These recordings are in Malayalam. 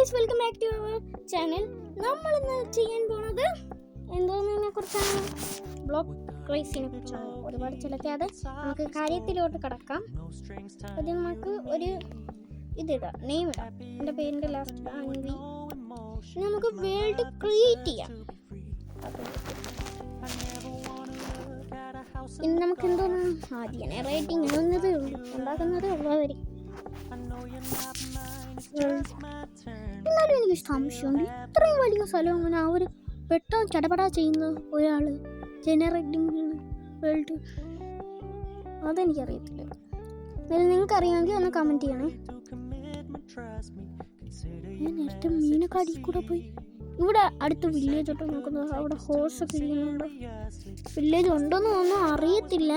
Guys, welcome back to our channel. നമ്മൾ ഇന്ന് ചെയ്യാൻ പോകുന്നത് എന്തോന്നതിനെ കുറിച്ചാണ്? ബ്ലോക്ക് ക്രൈസിനെ കുറിച്ചാണ്. ഒരുപാട് ചിലക്കാതെ നമുക്ക് കാര്യത്തിലോട്ട് കടക്കാം. അത് നമുക്ക് ഒരു ഇതിടാം, നെയിം ഇടാം. എൻ്റെ പേരിൻ്റെ ലാസ്റ്റ് അൻവി. നമുക്ക് വേൾഡ് ക്രിയേറ്റ് ചെയ്യാം. ഇനി നമുക്ക് എന്തോന്ന് ആദ്യം റേറ്റിംഗ് ഉണ്ടാക്കുന്നതേ ഉള്ളതായിരിക്കും. എന്നാലും എനിക്ക് സംശയമുണ്ട്, ഇത്രയും വലിയ സ്ഥലം അങ്ങനെ അവർ പെട്ടെന്ന് ചടപടാ ചെയ്യുന്ന ഒരാൾ ജനറേറ്റിംഗ് വേൾഡ്, അതെനിക്കറിയത്തില്ല. നിങ്ങൾക്കറിയാമെങ്കിൽ ഒന്ന് കമൻറ്റ് ചെയ്യണേ. ഞാൻ നേരത്തെ മീനക്കാടി കൂടെ പോയി. ഇവിടെ അടുത്ത വില്ലേജ് ഒട്ട് നോക്കുന്നത്, അവിടെ ഹോഴ്സൊക്കെ ഇരിക്കുന്നുണ്ട്. വില്ലേജ് ഉണ്ടോയെന്ന് ഒന്നും അറിയത്തില്ല.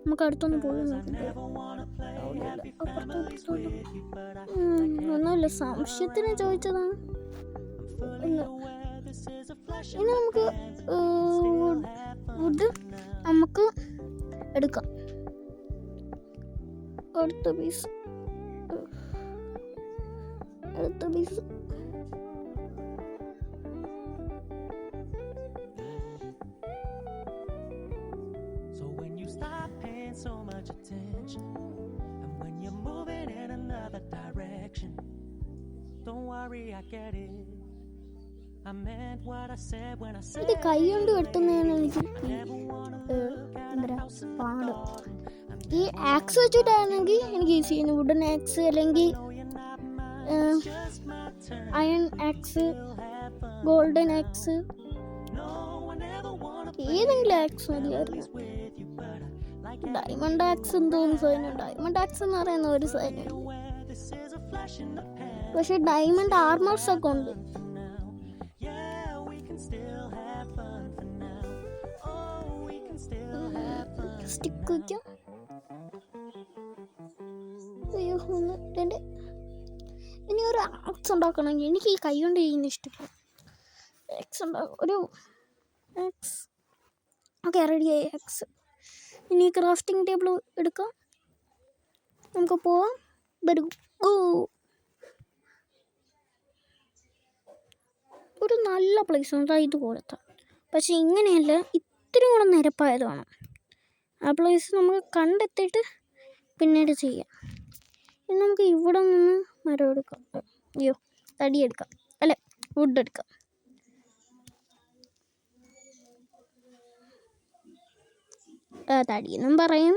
നമുക്ക് അടുത്തൊന്ന് പോയി നോക്കില്ല. ഒന്നുമില്ല, സംശയത്തിന് ചോദിച്ചതാണ്. ഇനി നമുക്ക് വുഡ് നമുക്ക് എടുക്കാം. അടുത്ത piece Stop paying so much attention, and when you're moving in another direction, don't worry, I get it. I meant what I said when I said ഇത് കൈ കൊണ്ട് വെട്ടുന്നതാണ് എനിക്ക് പാട്. ഈ ആക്സ് വെച്ചിട്ടാണെങ്കിൽ എനിക്ക് യൂസ് ചെയ്യുന്നു. വുഡൻ ആക്സ് അല്ലെങ്കിൽ അയൺ ആക്സ്, ഗോൾഡൻ ആക്സ്, ഏതെങ്കിലും ആക്സ് മതിയായിരുന്നു. ഡയമണ്ട് ആക്സ് എന്തോന്ന് സൈന്യം, ഡയമണ്ട് ആക്സ് എന്ന് പറയുന്ന ഒരു സൈന്യം. പക്ഷെ ഡയമണ്ട് ആർമേഴ്സ് ഒക്കെ ഉണ്ട്. സ്റ്റിക്ക് വയ്ക്കാം. അയ്യോ, ഒന്ന് രണ്ട്. ഇനി ഒരു ആക്സ് ഉണ്ടാക്കണമെങ്കിൽ എനിക്ക് ഈ കൈ കൊണ്ട് ചെയ്യുന്ന ഇഷ്ടമില്ല. ആക്സ് ഉണ്ടാക്കും, ഒരു ആക്സ്. ഓക്കെ, റെഡിയായി ആക്സ്. ഇനി ക്രാഫ്റ്റിംഗ് ടേബിൾ എടുക്കാം, നമുക്ക് പോവാം. ഒരു നല്ല പ്ലേസ് ആണ് ഇതുപോലത്തെ. പക്ഷെ ഇങ്ങനെയല്ല, ഇത്തിരി കൂടെ നിരപ്പായത് വേണം. ആ പ്ലേസ് നമുക്ക് കണ്ടെത്തിയിട്ട് പിന്നീട് ചെയ്യാം. ഇനി നമുക്ക് ഇവിടെ നിന്ന് മരം എടുക്കാം. അയ്യോ, തടിയെടുക്കാം, അല്ല വുഡ് എടുക്കാം. തടിയെന്നും പറയും,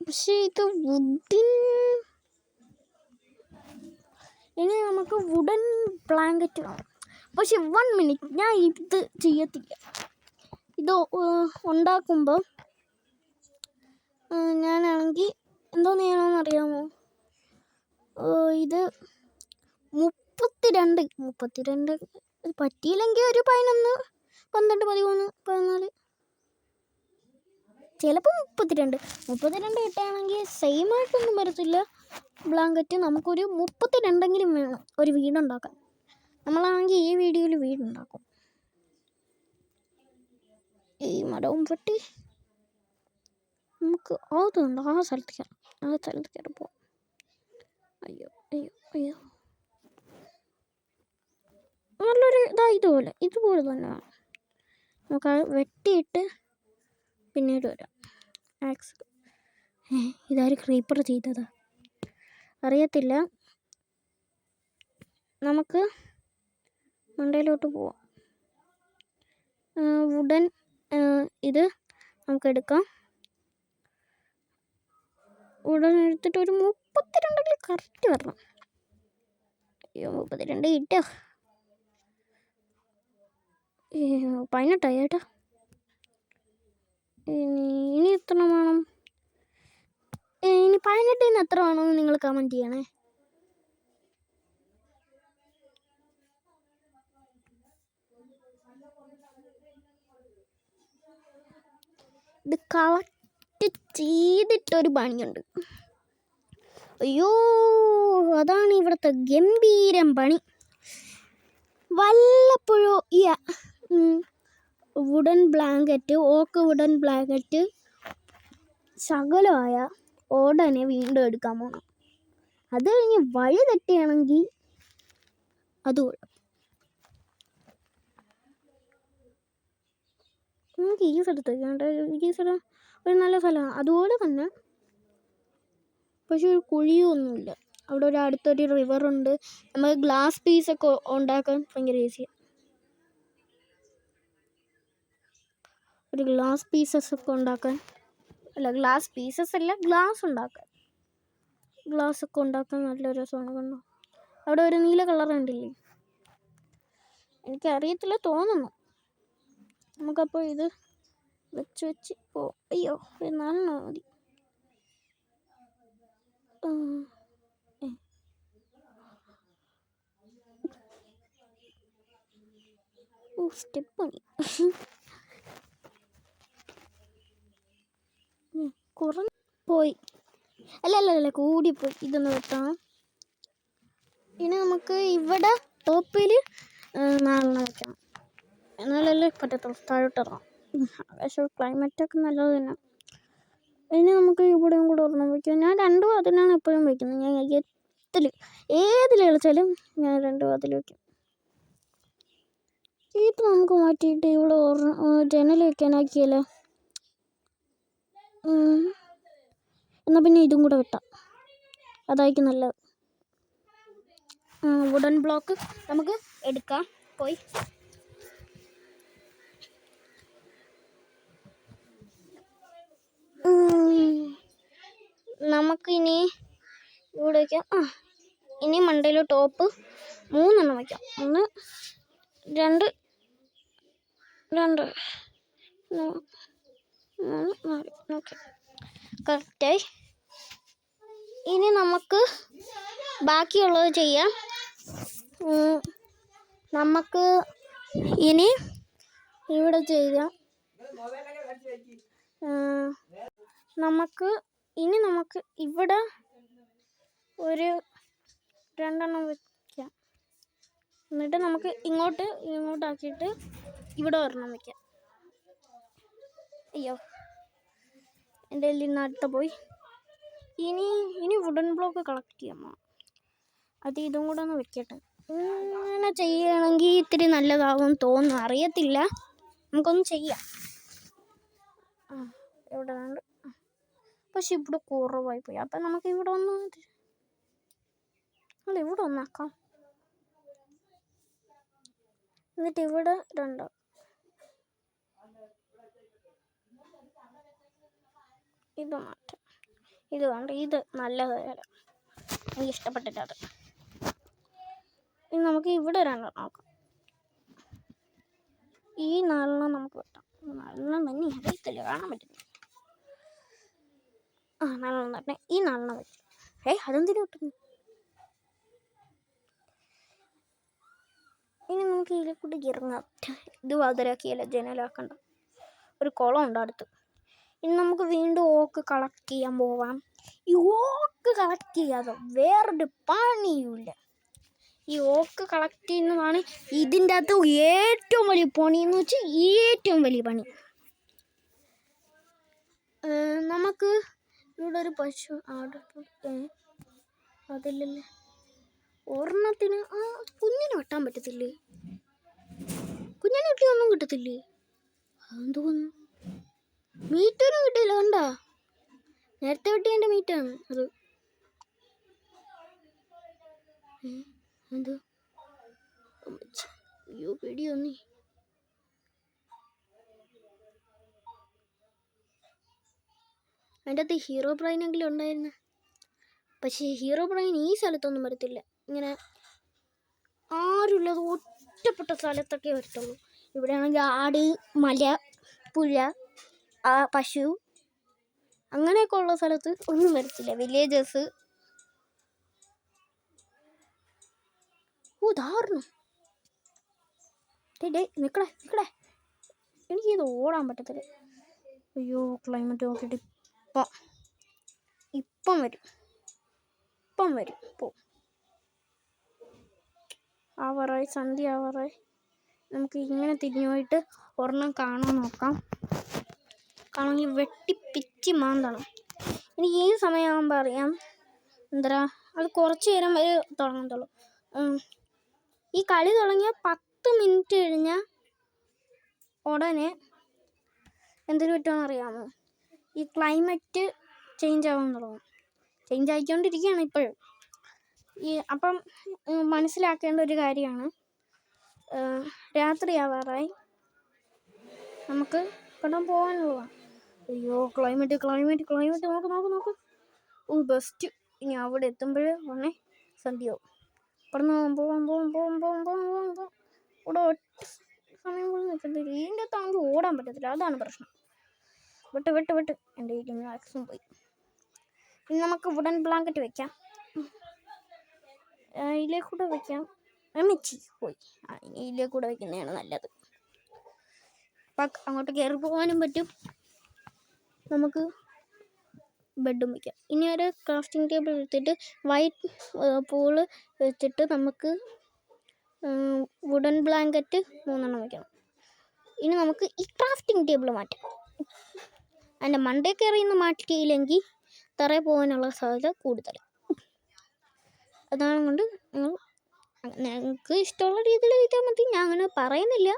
പക്ഷെ ഇത് വുഡിൻ. ഇനി നമുക്ക് വുഡൻ ബ്ലാങ്കറ്റ് വേണം. പക്ഷെ 1 മിനിറ്റ്, ഞാൻ ഇത് ചെയ്യത്തില്ല. ഇത് ഉണ്ടാക്കുമ്പോൾ ഞാനാണെങ്കിൽ എന്തോന്ന് ചെയ്യണമെന്ന് അറിയാമോ? ഇത് 32 പറ്റിയില്ലെങ്കിൽ ഒരു 11, 12, 13, 14, ചിലപ്പോൾ 32 കിട്ടുകയാണെങ്കിൽ സെയിം ആയിട്ടൊന്നും വരത്തില്ല. ബ്ലാങ്കറ്റ് നമുക്കൊരു 32എങ്കിലും വേണം ഒരു വീടുണ്ടാക്കാൻ. നമ്മളാണെങ്കിൽ ഈ വീഡിയോയിൽ വീടുണ്ടാക്കും. ഈ മരവും വെട്ടി നമുക്ക് അതുണ്ട് ആ സ്ഥലത്ത് കയറി പോവാം. അയ്യോ അയ്യോ അയ്യോ, നല്ലൊരു ഇതുപോലെ തന്നെ വേണം. നമുക്ക് വെട്ടിയിട്ട് പിന്നീട് വരാം. ആക്സ് ഇതാര് ക്രീപ്പർ ചെയ്തത് അറിയത്തില്ല. നമുക്ക് മണ്ടയിലോട്ട് പോവാം. വുഡൻ ഇത് നമുക്കെടുക്കാം. വുഡൻ എടുത്തിട്ട് ഒരു 32 കറക്റ്റ് വരണം. അയ്യോ, 32 കിട്ടോ? 18 ചേട്ടാ. ഇനി എത്ര വേണം? ഇനി 18 എത്ര വേണമെന്ന് നിങ്ങൾ കമൻറ്റ് ചെയ്യണേ. ഇത് കളക്ട് ചെയ്തിട്ടൊരു പണിയുണ്ട്. അയ്യോ, അതാണ് ഇവിടുത്തെ ഗംഭീരം പണി. വല്ലപ്പോഴും ഈ വുഡൻ ബ്ലാങ്കറ്റ്, ഓക്ക് വുഡൻ ബ്ലാങ്കറ്റ് ശകലമായ ഉടനെ വീണ്ടും എടുക്കാൻ പോകണം. അത് കഴിഞ്ഞ് വഴി തെറ്റിയാണെങ്കിൽ അത് നമുക്ക് ഈ സ്ഥലത്ത് ഈ സ്ഥലം ഒരു നല്ല സ്ഥലമാണ്. അതുപോലെ തന്നെ പക്ഷെ ഒരു കുഴിയൊന്നുമില്ല. അവിടെ ഒരു അടുത്തൊരു റിവറുണ്ട്. നമുക്ക് ഗ്ലാസ് പീസൊക്കെ ഉണ്ടാക്കാൻ ഭയങ്കര ഈസിയാണ്. ഒരു ഗ്ലാസ് പീസസ് ഒക്കെ ഉണ്ടാക്കാൻ ഗ്ലാസ് പീസസ് അല്ല, ഗ്ലാസ് ഉണ്ടാക്കാൻ, ഗ്ലാസ് ഒക്കെ ഉണ്ടാക്കാൻ നല്ല രസമാണ്. കണ്ടോ, അവിടെ ഒരു നീല കളർ ഉണ്ടില്ലേ, എനിക്കറിയത്തില്ല, തോന്നുന്നു. നമുക്കപ്പോൾ ഇത് വെച്ച് അയ്യോ എന്നാലും മതി. സ്റ്റെപ്പ് പണി കുറഞ്ഞു പോയി, അല്ല കൂടിപ്പോയി. ഇതൊന്ന് വെട്ടണം. ഇനി നമുക്ക് ഇവിടെ ടോപ്പിൽ 4 വെക്കണം, എന്നാലല്ലേ പറ്റത്തുള്ളൂ. താഴോട്ടിറങ്ങാം. പക്ഷേ ക്ലൈമറ്റൊക്കെ നല്ലത് തന്നെ. ഇനി നമുക്ക് ഇവിടെയും കൂടെ ഒരെണ്ണം വയ്ക്കാം. ഞാൻ 2 അതിനാണ് എപ്പോഴും വയ്ക്കുന്നത്. ഞാൻ ഏതിൽ കളിച്ചാലും ഞാൻ 2 അതിൽ വയ്ക്കും. ഇത് നമുക്ക് മാറ്റിയിട്ട് ഇവിടെ ജനൽ വയ്ക്കാനാക്കിയല്ലോ. എന്നാൽ പിന്നെ ഇതും കൂടെ വെട്ടാം, അതായിരിക്കും നല്ലത്. വുഡൻ ബ്ലോക്ക് നമുക്ക് എടുക്കാം. പോയി നമുക്കിനി ഇവിടെ വയ്ക്കാം. ഇനി മണ്ടയിൽ ടോപ്പ് 3 വയ്ക്കാം. 1 2 3 4. ഓക്കെ, കറക്റ്റായി. ഇനി നമുക്ക് ബാക്കിയുള്ളത് ചെയ്യാം. നമുക്ക് ഇനി ഇവിടെ ചെയ്യാം. നമുക്ക് ഇവിടെ ഒരു 2 വയ്ക്കാം. എന്നിട്ട് നമുക്ക് ഇങ്ങോട്ടാക്കിയിട്ട് ഇവിടെ ഒരെണ്ണം വയ്ക്കാം. അയ്യോ, എൻ്റെ കയ്യിൽ നിന്ന് അടുത്ത പോയി. ഇനി വുഡൻ ബ്ലോക്ക് കളക്ട് ചെയ്യാം. അത് ഇതും കൂടെ ഒന്ന് വെക്കട്ടെ. ഇങ്ങനെ ചെയ്യുകയാണെങ്കിൽ ഇത്തിരി നല്ലതാവും തോന്നുന്നു, അറിയത്തില്ല. നമുക്കൊന്ന് ചെയ്യാം. ഇവിടെ ഉണ്ട്, പക്ഷെ ഇവിടെ കുറവായി പോയി. അപ്പം നമുക്ക് ഇവിടെ ഇവിടെ ഒന്നാക്കാം. എന്നിട്ട് ഇവിടെ 2. ഇത് മാറ്റാം. ഇത് വേണ്ട, ഇത് നല്ലതല്ല, എനിക്ക് ഇഷ്ടപ്പെട്ടില്ല അത്. ഇനി നമുക്ക് ഇവിടെ 2 നോക്കാം. ഈ 4 നമുക്ക് വെട്ടാം. 4 തന്നെ അറിയത്തില്ല, കാണാൻ പറ്റുന്നില്ല. 4 തന്നെ, ഈ 4 വെച്ചു. അതെന്തിനു കിട്ടുന്നു? ഇനി നമുക്ക് ഇതിലെ കൂടി ഇറങ്ങാം. ഇത് വാതിലാക്കിയല്ല, ജനലാക്കണ്ട. ഒരു കുളം ഉണ്ട് അടുത്ത്. ഇനി നമുക്ക് വീണ്ടും ഓക്ക് കളക്ട് ചെയ്യാൻ പോവാം. ഈ ഓക്ക് കളക്ട് ചെയ്യാതെ വേറൊരു പണിയുമില്ല. ഈ ഓക്ക് കളക്ട് ചെയ്യുന്നതാണ് ഇതിൻ്റെ അകത്ത് ഏറ്റവും വലിയ പണി എന്ന് വെച്ചാൽ ഏറ്റവും വലിയ പണി. നമുക്ക് ഇവിടെ ഒരു പശു അതില്ലല്ലേ, ഒരെണ്ണത്തിന് കുഞ്ഞിനെ വെട്ടാൻ പറ്റത്തില്ലേ? കുഞ്ഞിനെ വെട്ടിയൊന്നും കിട്ടത്തില്ലേ? അതെന്തോന്നു, മീറ്റൊന്നും കിട്ടില്ല. കണ്ടാ, നേരത്തെ വെട്ടിയതിൻ്റെ മീറ്റാണ് അത്. എന്തോ, അയ്യോ പേടിയൊന്നേ. അതിൻ്റെ അകത്ത് ഹീറോ ബ്രെയിനെങ്കിലും ഉണ്ടായിരുന്നു. പക്ഷേ ഹീറോ ബ്രെയിൻ ഈ സ്ഥലത്തൊന്നും വരത്തില്ല. ഇങ്ങനെ ആരുമില്ലാതെ ഒറ്റപ്പെട്ട സ്ഥലത്തൊക്കെ വരത്തുള്ളൂ. ഇവിടെയാണെങ്കിൽ ആട്, മല, പുഴ, പശു അങ്ങനെയൊക്കെ ഉള്ള സ്ഥലത്ത് ഒന്നും വരത്തില്ല. വില്ലേജസ് ഉദാഹരണം. നിക്കടേ, എനിക്കിത് ഓടാൻ പറ്റത്തില്ല. അയ്യോ, ക്ലൈമറ്റ് നോക്കിയിട്ട് ഇപ്പം വരും. ആവാറായി, സന്ധ്യ ആവാറായി. നമുക്ക് ഇങ്ങനെ തിരിഞ്ഞു പോയിട്ട് ഒരെണ്ണം കാണാൻ നോക്കാം. കാണുമെങ്കിൽ വെട്ടിപ്പിച്ച് മാന്തണം. എനിക്ക് ഈ സമയമാകുമ്പോൾ അറിയാം അത് കുറച്ച് നേരം വരെ തുടങ്ങത്തുള്ളൂ. ഈ കളി തുടങ്ങിയ 10 മിനിറ്റ് കഴിഞ്ഞാൽ ഉടനെ എന്തിനു പറ്റുമെന്ന് അറിയാമോ? ഈ ക്ലൈമറ്റ് ചേഞ്ച് ആവാൻ തുടങ്ങും. ചേഞ്ച് ആയിക്കൊണ്ടിരിക്കുകയാണ് ഇപ്പോഴും. അപ്പം മനസ്സിലാക്കേണ്ട ഒരു കാര്യമാണ്, രാത്രിയാവാറായി, നമുക്ക് പെട്ടെന്ന് പോകാനുള്ളതാണ്. അയ്യോ ക്ലൈമറ്റ് നോക്ക്. ബെസ്റ്റ്. ഇനി അവിടെ എത്തുമ്പോൾ ഉടനെ സന്ധ്യയാവും. പെട്ടെന്ന് പോകാൻ ഇവിടെ ഒറ്റ സമയം പോലും നിൽക്കത്തില്ല. ഇതിൻ്റെ അകത്താണെങ്കിൽ ഓടാൻ പറ്റത്തില്ല, അതാണ് പ്രശ്നം. വിട്ട് എൻ്റെ വീട്ടിൽ മാക്സിമം പോയി. ഇനി നമുക്ക് വുഡൻ ബ്ലാങ്കറ്റ് വെക്കാം, ഇതിലേക്കൂടെ വെക്കാം. മിച്ചി പോയി. ഇനി ഇതിലേക്കൂടെ വെക്കുന്നതാണ് നല്ലത്. അപ്പം അങ്ങോട്ട് കയറി പോകാനും പറ്റും, നമുക്ക് ബെഡും വയ്ക്കാം. ഇനി ഒരു ക്രാഫ്റ്റിംഗ് ടേബിൾ എടുത്തിട്ട് വൈറ്റ് പൂള് വെച്ചിട്ട് നമുക്ക് വുഡൻ ബ്ലാങ്കറ്റ് 3 വയ്ക്കണം. ഇനി നമുക്ക് ഈ ക്രാഫ്റ്റിംഗ് ടേബിൾ മാറ്റാം. അതിൻ്റെ മണ്ടേ കയറിയൊന്ന് മാറ്റിയില്ലെങ്കിൽ തറയിൽ പോകാനുള്ള സാധ്യത കൂടുതൽ. അതാണ് കൊണ്ട് ഞങ്ങൾക്ക് ഇഷ്ടമുള്ള രീതിയിൽ ചെയ്താൽ മതി. ഞാൻ അങ്ങനെ പറയുന്നില്ല,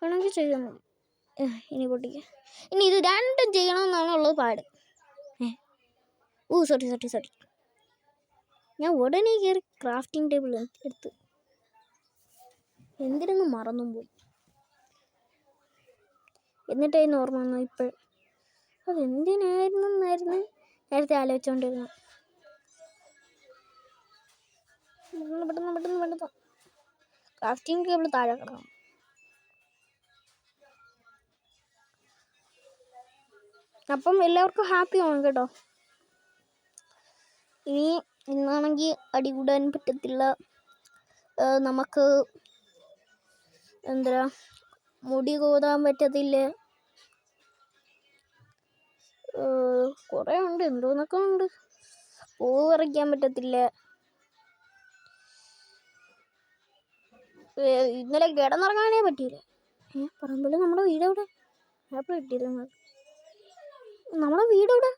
വേണമെങ്കിൽ ചെയ്താൽ മതി. ഇനി പൊട്ടിക്കുക. ഇനി ഇത് രണ്ടും ചെയ്യണമെന്നാണ് ഉള്ളത് പാട്. സോറി. ഞാൻ ഉടനെ കയറി ക്രാഫ്റ്റിംഗ് ടേബിൾ എടുത്ത് എന്തിനൊന്നും മറന്നും പോയി. എന്നിട്ടായിരുന്നു ഓർമ്മ വന്നു ഇപ്പോൾ. അതെന്തിനായിരുന്നു നേരത്തെ ആലോചിച്ചുകൊണ്ടിരുന്നു. പെട്ടെന്ന് ക്രാഫ്റ്റിംഗ് ടേബിൾ താഴെ കിടക്കണം. അപ്പം എല്ലാവർക്കും ഹാപ്പി ആവും കേട്ടോ. ഇന്നാണെങ്കിൽ അടികൂടാൻ പറ്റത്തില്ല, നമുക്ക് എന്താ മുടി കോതാൻ പറ്റത്തില്ല, കുറേ ഉണ്ട്, എന്തോന്നൊക്കെ ഉണ്ട്. പൂ പറിക്കാൻ പറ്റത്തില്ല. ഇന്നലെ കിടന്നിറങ്ങാനേ പറ്റിയില്ല. പറമ്പിൽ നമ്മുടെ വീടെവിടെ? ആപ്പിൾ കിട്ടിയില്ല. നമ്മുടെ വീടെവിടെ?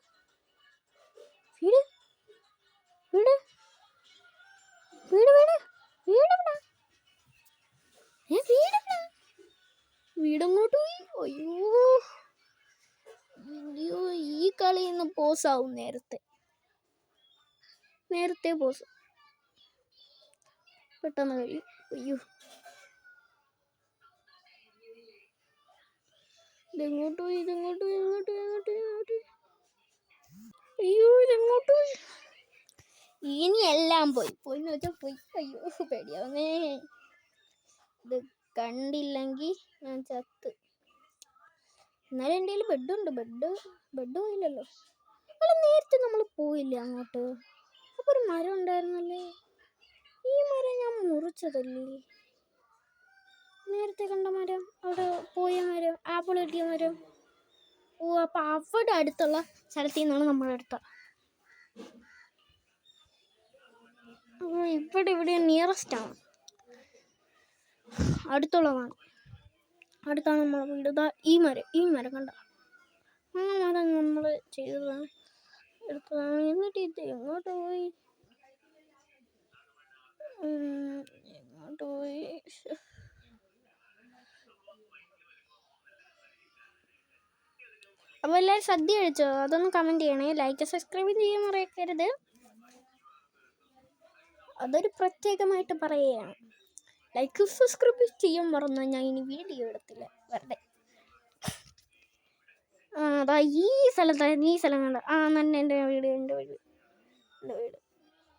വീടങ്ങോട്ട് പോയി. അയ്യോ ഈ കളിന്ന് പോസാവും. നേരത്തെ പോസ് പെട്ടെന്ന് കഴിയും. ഇതെങ്ങോട്ട് പോയി. ഇനി എല്ലാം പോയിന്ന് വെച്ചാൽ പോയി. അയ്യോ പേടിയാവുന്നേ. ഇത് കണ്ടില്ലെങ്കിൽ ഞാൻ ചത്ത്. എന്നാലും എൻ്റെ കയ്യിൽ ബെഡുണ്ട്. ബെഡ് പോയില്ലല്ലോ. അല്ല, നേരത്തെ നമ്മൾ പോയില്ലേ അങ്ങോട്ട്? അപ്പോൾ ഒരു മരം ഉണ്ടായിരുന്നല്ലേ. ഈ മരം ഞാൻ മുറിച്ചതല്ലേ? നേരത്തെ കണ്ട മരം, അവിടെ പോയ മരം, ആപ്പിൾ കിട്ടിയ മരം. അപ്പോൾ അവിടെ അടുത്തുള്ള സ്ഥലത്തു നിന്നാണ് നമ്മളെടുത്ത. അപ്പോൾ ഇവിടെ നിയറസ്റ്റ് ആണ്, അടുത്തുള്ളതാണ്. അടുത്താണ് നമ്മളെ വീട്. ഈ മരം കണ്ട? ആ മരം നമ്മൾ ചെയ്തതാണ്, എടുത്തതാണ്. എന്നിട്ട് ഇത് എങ്ങോട്ട് പോയി? അപ്പോൾ എല്ലാവരും സദ്യ കഴിച്ചോ? അതൊന്ന് കമൻറ്റ് ചെയ്യണേ. ലൈക്ക് സബ്സ്ക്രൈബ് ചെയ്യാൻ മറക്കരുത്. അതൊരു പ്രത്യേകമായിട്ട് പറയുകയാണ്. ലൈക്ക് സബ്സ്ക്രൈബ് ചെയ്യാൻ മറന്നു ഞാൻ ഇനി വീഡിയോ എടുത്തില്ല, വെറുതെ. അതാ ഈ സ്ഥലം കണ്ട. തന്നെ എൻ്റെ വീട്.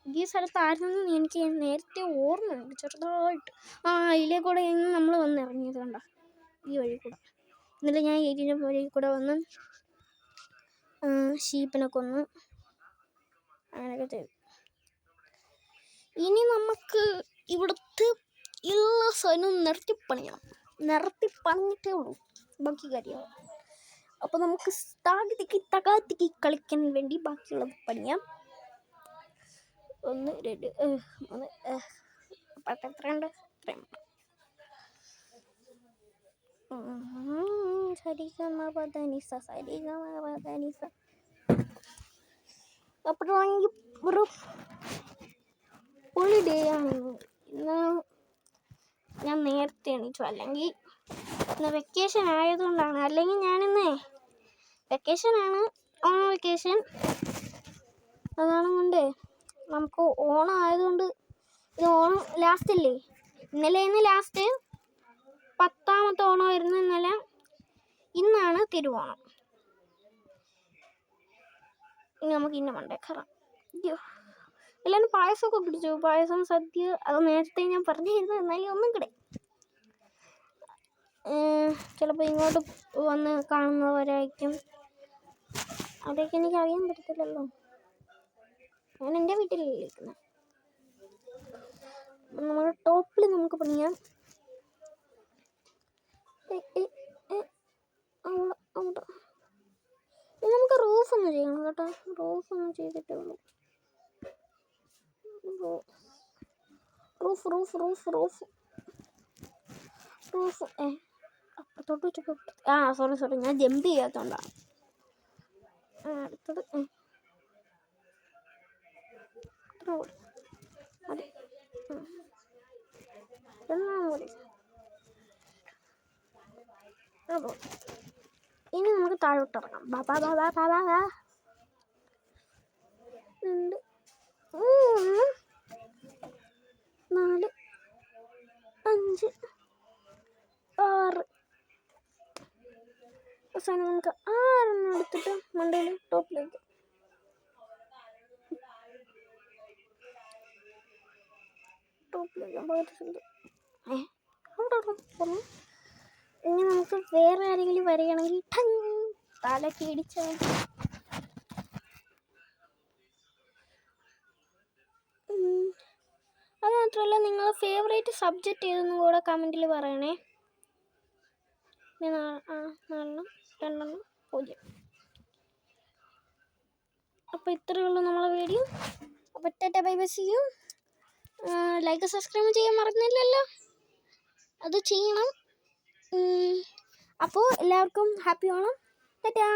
ഈ സ്ഥലത്തായിരുന്നു എനിക്ക് നേരത്തെ ഓർമ്മയുണ്ട്, ചെറുതായിട്ട്. ഇതിലേക്കൂടെ നമ്മൾ വന്നിറങ്ങിയത് കണ്ട, ഈ വഴി കൂടെ. എന്നിട്ട് ഞാൻ ഇതിൻ്റെ വഴി കൂടെ വന്ന് ഷീപ്പിനെ കൊന്ന് അങ്ങനെയൊക്കെ ചെയ്തു. ഇനി നമുക്ക് ഇവിടുത്തെ എല്ലാ സാധനവും നിരത്തിപ്പണിഞ്ഞിട്ടേ ഉള്ളൂ ബാക്കി കാര്യങ്ങൾ. അപ്പോൾ നമുക്ക് തകാത്തിക്ക് കളിക്കാൻ വേണ്ടി ബാക്കിയുള്ളത് പണിയാം. 1 2 3 എത്രയുണ്ട്? അപ്പോഴാണെങ്കിൽ ഒരു ഹോളിഡേ ആണ് ഇന്ന്. ഞാൻ നേരത്തെ എണീച്ചു, അല്ലെങ്കിൽ ഇന്ന് വെക്കേഷൻ ആയതുകൊണ്ടാണ്. അല്ലെങ്കിൽ ഞാനിന്ന് വെക്കേഷനാണ്, ഓണം വെക്കേഷൻ. അതാണ് കൊണ്ട് നമുക്ക് ഓണം ആയതുകൊണ്ട്, ഇത് ഓണം ലാസ്റ്റ് അല്ലേ, ഇന്ന് ലാസ്റ്റ് 10ാമത്തെ ഓണമായിരുന്നു ഇന്നലെ. ഇന്നാണ് തിരുവോണം. ഇനി നമുക്ക് ഇന്ന മണ്ടേ കയറാം. അയ്യോ, എല്ലാവരും പായസമൊക്കെ കുടിച്ചു. പായസം, സദ്യ, അത് നേരത്തെ ഞാൻ പറഞ്ഞിരുന്നു. എന്നാലും ഒന്നും കൂടെ ചിലപ്പോൾ ഇങ്ങോട്ട് വന്ന് കാണുന്നവരായിരിക്കും. അവിടേക്ക് എനിക്ക് അറിയാൻ പറ്റത്തില്ലല്ലോ. ഞാൻ എൻ്റെ വീട്ടിലല്ലേ ഇരിക്കുന്നത്. നമ്മുടെ ടോപ്പിൽ നമുക്ക് പണിയാം. നമുക്ക് റൂഫ് ഒന്ന് ചെയ്യണം കേട്ടോ. റൂഫ് ഒന്ന് ചെയ്തിട്ടേ ഉള്ളൂ. റൂഫ് അപ്പുറത്തോട്ട് വെച്ചപ്പോൾ സോറി ഞാൻ ജമ്പ് ചെയ്യാത്തോണ്ടാണ്. അടുത്തത് മതി. ഇനി നമുക്ക് താഴോട്ട് ഇറങ്ങാം. 2 3 4 5 6 അവസാനം നമുക്ക് 6 എടുത്തിട്ട് മണ്ടയിൽ ടോപ്പിലേക്ക് പോയിട്ടുണ്ട്. ഇനി നമുക്ക് വേറെ ആരെങ്കിലും വരികയാണെങ്കിൽ തലക്ക് ഇടിച്ചാൽ അത് മാത്രമല്ല, നിങ്ങളുടെ ഫേവറേറ്റ് സബ്ജക്റ്റ് ഏതെന്നും കൂടെ കമൻറ്റിൽ പറയണേ. 4 2 0. അപ്പോൾ ഇത്രയേ ഉള്ളൂ നമ്മളെ വീഡിയോ. അപ്പോൾ ടാറ്റ bye bye, see you. Like subscribe ചെയ്യാൻ മറന്നില്ലല്ലോ, അത് ചെയ്യണം. അപ്പോൾ എല്ലാവർക്കും ഹാപ്പി ഓണം. ടാറ്റാ.